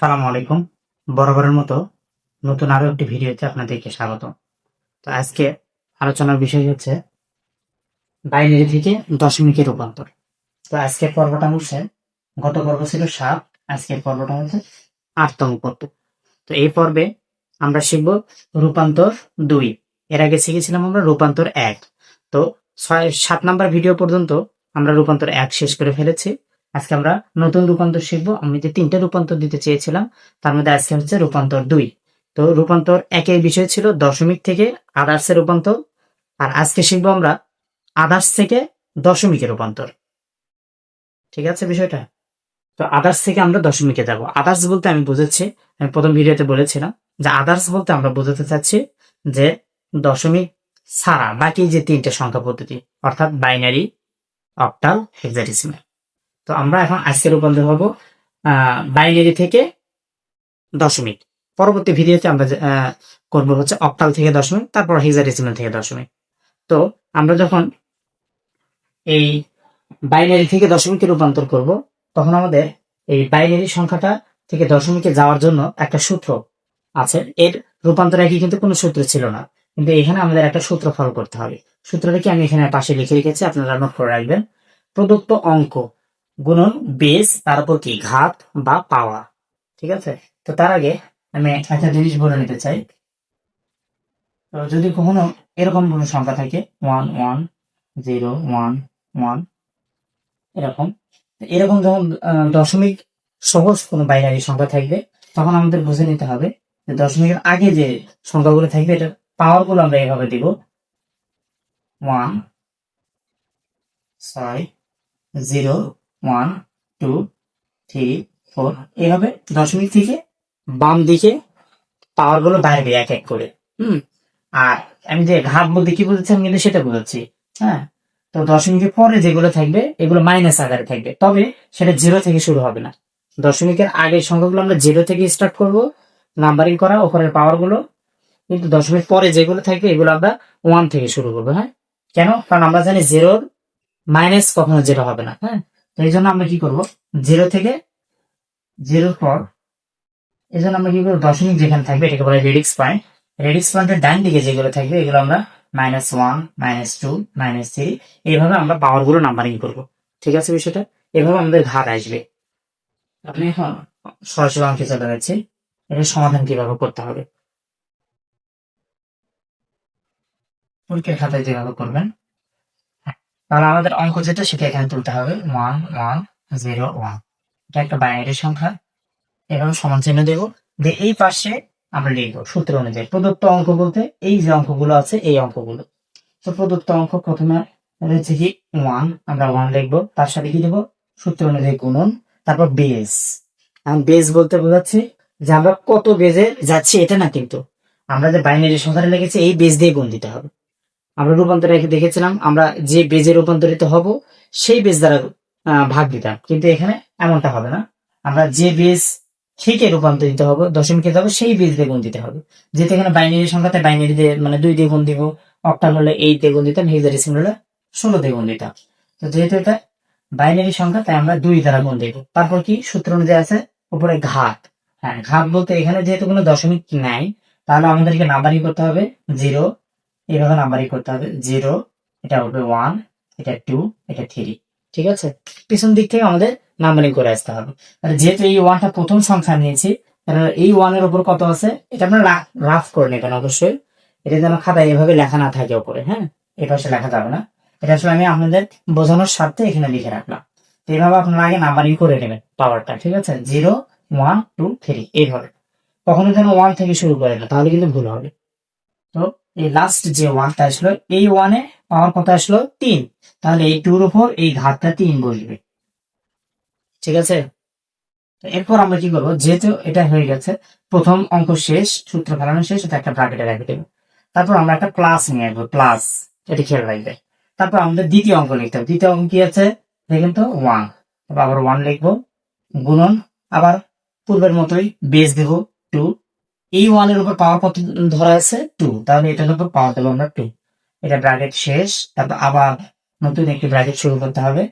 সালাম আলাইকুম। বরাবরের মতো নতুন আরো একটি ভিডিওতে আপনাদেরকে স্বাগত। তো আজকে আলোচনার বিষয় হচ্ছে বাইনারি থেকে দশমিকের রূপান্তর। তো আজকের পর্বটা হচ্ছে, গত পর্ব ছিল 7, আজকের পর্বটা হচ্ছে 8তম পর্ব। তো এই পর্বে আমরা শিখব রূপান্তর 2। এর আগে শিখেছিলাম আমরা রূপান্তর 1। তো 7 নাম্বার ভিডিও পর্যন্ত আমরা রূপান্তর 1 শেষ করে ফেলেছি। আজকে আমরা নতুন রূপান্তর শিখব। আমি যে 3টে রূপান্তর দিতে চেয়েছিলাম তার মধ্যে আজকে হচ্ছে রূপান্তর 2। তো রূপান্তর 1 এর বিষয় ছিল দশমিক থেকে আদার্সের রূপান্তর, আর আজকে শিখবো আমরা আদার্স থেকে দশমিকের রূপান্তর। ঠিক আছে বিষয়টা? তো আদার্স থেকে আমরা দশমিকে যাব। আদার্স বলতে আমি বুঝেছি, আমি প্রথম ভিডিওতে বলেছিলাম যে আদার্স বলতে আমরা বোঝাতে চাচ্ছি যে দশমিক ছাড়া বাকি যে 3টে সংখ্যা পদ্ধতি, অর্থাৎ বাইনারি, অক্টাল, হেক্সাডেসিমাল। তো আমরা এখন আজকে রূপান্তর হব বাইনারি থেকে দশমিক। পরবর্তী ভিডিওতে আমরা করব হচ্ছে অক্টাল থেকে দশমিক, তারপর হেক্সাডেসিমাল থেকে দশমিক। তো আমরা যখন এই বাইনারি থেকে দশমিকে রূপান্তর করব, তখন আমাদের এই বাইনারি সংখ্যাটা থেকে দশমিকে যাওয়ার জন্য একটা সূত্র আছে। এর রূপান্তর একই কিন্তু কোনো সূত্র ছিল না, কিন্তু এখানে আমাদের একটা সূত্র ফলো করতে হবে। সূত্রটা কি আমি এখানে পাশে লিখে রেখেছি, আপনারা নোট করে রাখবেন। প্রদত্ত অঙ্ক গুণন বেস, তার উপর কি ঘাত বা পাওয়া। ঠিক আছে? তো তার আগে আমি একটা জিনিস বলে নিতে চাই। তো যদি কখনো এরকম কোনো সংখ্যা থাকে 1 1 0 1 1 এরকম এরকম যখন দশমিক সহজ কোনো বাইনারি সংখ্যা থাকবে, তখন আমাদের বুঝে নিতে হবে যে দশমিকের আগে যে সংখ্যাগুলো থাকবে এটা পাওয়ার গুলো আমরা এইভাবে দিব 1 6 0 1 2 3 4, এইভাবে দশমিক থেকে বাম দিকে পাওয়ার গুলো বাইরে এক এক করে। আর আমি যে ঘাত বলতে কি বুঝেছি আমি কিন্তু সেটা বুঝাচ্ছি। হ্যাঁ, তো দশমিকের পরে যেগুলো থাকবে এগুলো মাইনাস আকারে থাকবে, তবে সেটা 0 থেকে শুরু হবে না। দশমিকের আগের সংখ্যাগুলো আমরা 0 থেকে স্টার্ট করব নাম্বারিং করা, ওপরের পাওয়ার গুলো। কিন্তু দশমিক পরে যেগুলো থাকবে এগুলো আমরা 1 থেকে শুরু করবো। হ্যাঁ, কেন? কারণ আমরা জানি 0 মাইনাস কখনো 0 হবে না। হ্যাঁ, তো এই জন্য আমরা কি করব, 0 থেকে 0 পর এই জন্য আমরা কি করবো, দশমিক যেখানে থাকবে এটাকে বলে রেডিক্স পয়েন্ট। রেডিক্স পয়েন্টের ডান দিকে যেগুলো থাকবে এগুলো আমরা -1 -2 -3 এইভাবে আমরা পাওয়ার গুলো নাম্বারিং করবো। ঠিক আছে বিষয়টা? এভাবে আমাদের ঘাত আসবে। আপনি এখন সরাসরি অঙ্কে চলে যাচ্ছি, এটার সমাধান কিভাবে করতে হবে। পরীক্ষার খাতায় যেভাবে করবেন, তাহলে আমাদের অঙ্ক যেটা সেটা এখানে তুলতে হবে 1 1 0 1। এটা একটা বাইনারি সংখ্যা। এভাবে সমান চিহ্ন দেবো, দিয়ে এই পাশে আমরা লিখবো সূত্র অনুযায়ী প্রদত্ত অঙ্ক বলতে এই যে অঙ্কগুলো আছে এই অঙ্কগুলো। তো প্রদত্ত অঙ্ক প্রথমে রয়েছে কি 1, আমরা 1 লিখবো, তার সাথে কি দেবো সূত্র অনুযায়ী গুণন, তারপর বেস। এখন বেস বলতে বোঝাচ্ছি যে আমরা কত বেজে যাচ্ছি এটা না, কিন্তু আমরা যে বাইনারি সংখ্যাটা লিখেছি এই বেস দিয়ে গুণ দিতে হবে। আমরা রূপান্তরে দেখেছিলাম আমরা যে বেজে রূপান্তরিত হব সেই বেজ দ্বারা ভাগ দিতাম, কিন্তু এখানে এমনটা হবে না। আমরা যে বেজ থেকে রূপান্তরিত হব দশমিকে যাবো সেই বেজ দিয়ে গুণ দিতে হবে। যেহেতু এখানে বাইনারি সংখ্যাতে বাইনারি দিয়ে মানে 2 দিয়ে গুণ দিব, অক্টাল হলে 8 দিয়ে গুণ দিতাম, হেক্সাডেসিমাল হলে 16 দিয়ে গুণ দিতাম। তো যেহেতু এটা বাইনারি সংখ্যা তাই আমরা 2 দ্বারা গুণ দিব। তারপর কি সূত্র অনুযায়ী আছে উপরে ঘাত। হ্যাঁ, ঘাত বলতে এখানে যেহেতু কোনো দশমিক নাই, তাহলে আমাদেরকে নাম্বারিং করতে হবে 0, এইভাবে নাম্বারিং করতে হবে 0, এটা হবে 1, এটা 2, এটা 3। ঠিক আছে? পিছন দিক থেকে আমাদের নাম্বারিং করে আসতে হবে। আর যেহেতু এই 1টা প্রথম সংখ্যা নিয়েছি, তাহলে এই 1 এর উপর কত আছে এটা আমরা রাফ করে নেবেন অবশ্যই। এটা যেন খাতায় এভাবে লেখা না থাকে উপরে। হ্যাঁ, এই পাশে লেখা যাবে না। এটা আসলে আমি আপনাদের বোঝানোর স্বার্থে এখানে লিখে রাখলাম। তো এইভাবে আপনারা আগে নাম্বারিং করে নেবেন পাওয়ারটা। ঠিক আছে? 0 1 2 3 এইভাবে। কখনো যেন 1 থেকে শুরু করে না, তাহলে কিন্তু ভুল হবে। তো এই লাস্ট যে 1টা আসলো, এই 1 এ পাওয়ার কত আসলো 3, তাহলে এই 2 এর উপর এই ঘাতটা 3 বসবে। ঠিক আছে? তো এরপর আমরা কি করবো, যেহেতু এটা হয়ে গেছে প্রথম অঙ্ক শেষ, সূত্র ফেলানো শেষ, এটা একটা ব্র্যাকেটে রেখে দেবো। তারপর আমরা একটা প্লাস নিয়ে আসবো, প্লাস, এটা খেয়াল রাখবে। তারপর আমাদের দ্বিতীয় অঙ্ক লিখতে হবে। দ্বিতীয় অঙ্ক কি আছে দেখেন তো 1, তারপর আবার 1 লিখবো, গুণন আবার পূর্বের মতোই বেস দেবো 2। এই 1 এর উপর পাওয়ার কত ধরা আছে 2, তাহলে এটার উপর পাওয়ার দেবো আমরা 2। এটা ব্র্যাকেট শেষ, তারপর আবার নতুন একটি ব্র্যাকেট শুরু করতে হবে।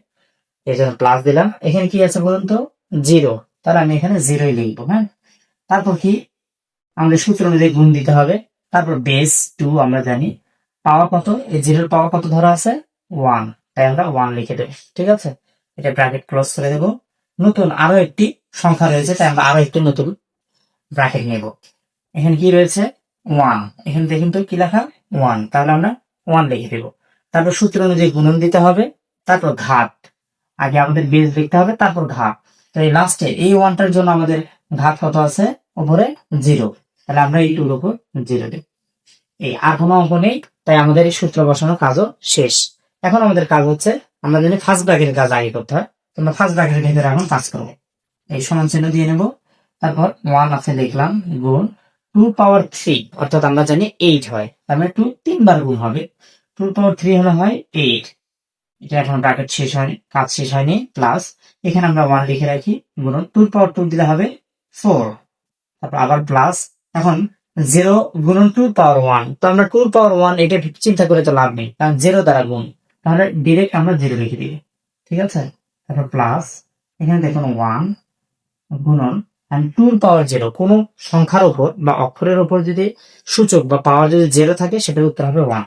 এই জন্য প্লাস দিলাম। এখানে কি আছে বলুন তো 0, তাহলে আমি এখানে 0ই লিখবো। হ্যাঁ, তারপর কি আমাদের সূত্র অনুযায়ী গুণ দিতে হবে, তারপর বেস 2 আমরা জানি, পাওয়ার কত, এই জিরোর পাওয়ার কত ধরা আছে 1, তাই আমরা 1 লিখে দেব। ঠিক আছে, এটা ব্র্যাকেট ক্লোজ করে দেব। নতুন আরো একটি সংখ্যা রয়েছে, তাই আমরা আরো একটি নতুন ব্র্যাকেট নেব। এখানে কি রয়েছে 1, এখানে দেখুন তো কি লেখা 1, তাহলে আমরা 1 লিখে দেব। তারপর সূত্র অনুযায়ী গুণন দিতে হবে, তারপর ঘাত, আগে আমাদের বেস লিখতে হবে তারপর ঘাত। তো এই লাস্টে এই 1টার জন্য আমাদের ঘাত কত আছে উপরে 0, তাহলে আমরা এই 2 উপর 0 দেব। এই আর কোনো অঙ্ক নেই, তাই আমাদের এই সূত্র বসানোর কাজও শেষ। এখন আমাদের কাজ হচ্ছে, আমরা জানি ফার্স্ট ব্র্যাকেটের কাজ আগে করতে হয়, তোমরা ফার্স্ট ব্র্যাকেটের ভিতরে এখন কাজ করবো। এই সমান চিহ্ন দিয়ে নেব, তারপর 1 আছে লিখলাম, গুণ 2 পাওয়ার 3, অর্থাৎ আমরা জানি 8 হয়, তার মানে 2 3 বার গুণ হবে, 2 পাওয়ার 3 হলে হয় 8। এটা এখন ব্র্যাকেট শেষ হয়নি, কাজ শেষ হয়নি, প্লাস এখানে আমরা 1 লিখে রাখি, গুণন 2 পাওয়ার 2 দিলে হবে 4, তারপর আবার প্লাস, এখন 0 গুণন 2 পাওয়ার 1, তো আমরা 2 পাওয়ার 1 এটা চিন্তা করে তো লাভ নেই, কারণ 0 দ্বারা গুণ, তাহলে ডিরেক্ট আমরা 0 লিখে দিই। ঠিক আছে, তারপর প্লাস এখানে দেখুন 1 গুণন 2 পাওয়ার 0, কোন সংখ্যার উপর বা অক্ষরের উপর যদি সূচক বা পাওয়ার যদি 0 থাকে সেটার উত্তর হবে 1।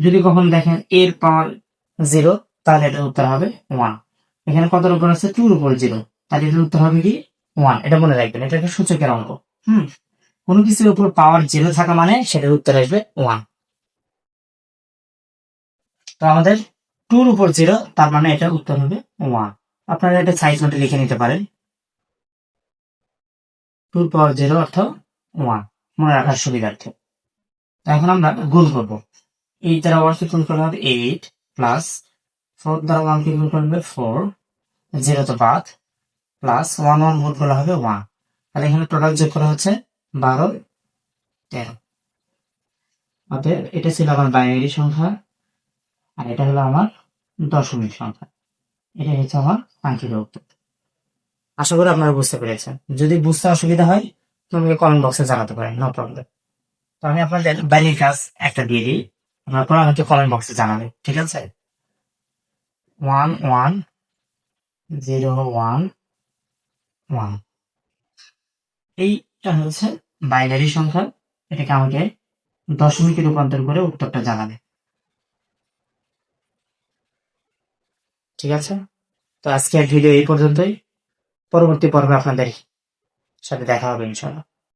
যদি কখন দেখেন এর পাওয়ার 0, তাহলে এটার উত্তর হবে 1। এখানে কত উপর আছে 2 উপর 0, তাহলে এটার উত্তর হবে কি 1। এটা মনে রাখবেন, এটা একটা সূচকের অঙ্ক। কোনো কিছুর উপর পাওয়ার 0 থাকা মানে সেটার উত্তর আসবে 1। তো আমাদের 2 উপর 0, তার মানে এটার উত্তর হবে 1। আপনারা এটা সাইজ নোটে লিখে নিতে পারেন, 2 পাওয়ার 0 অর্থ 1, মনে রাখার সুবিধার্থে। তো এখন আমরা গুণ করব, 8 দ্বারা 1 কে গুণ করলে হবে 8, প্লাস 4 দ্বারা 1 কে গুণ করলে 4, 0 তো বাদ, প্লাস 1 1 গুণ করলে হবে 1, তাহলে এখানে টোটাল যোগ করা হচ্ছে 12 13। অতএব এটা ছিল আমার বাইনারি সংখ্যা, আর এটা হলো আমার দশমিক সংখ্যা, এটা হচ্ছে আমার কাঙ্ক্ষিত উত্তর। আশা করি আপনারা বুঝতে পেরেছেন, যদি বুঝতে অসুবিধা হয় তোমাকে কমেন্ট বক্সে জানাতে পারেন, নো প্রবলেম। তো আমি আপনাদের বাইরের কাজ একটা দিয়ে দিই, আপনারা আমাকে কমেন্ট বক্সে জানাবেন, ঠিক আছে। 1 1 0 1 1, এইটা হচ্ছে বাইনারি সংখ্যা, এটাকে আমাকে দশমিকে রূপান্তর করে উত্তরটা জানাবে, ঠিক আছে। তো আজকের ভিডিও এই পর্যন্তই, পরবর্তী পর্বে আপনাদের সাথে দেখা হবে ইনশাআল্লাহ।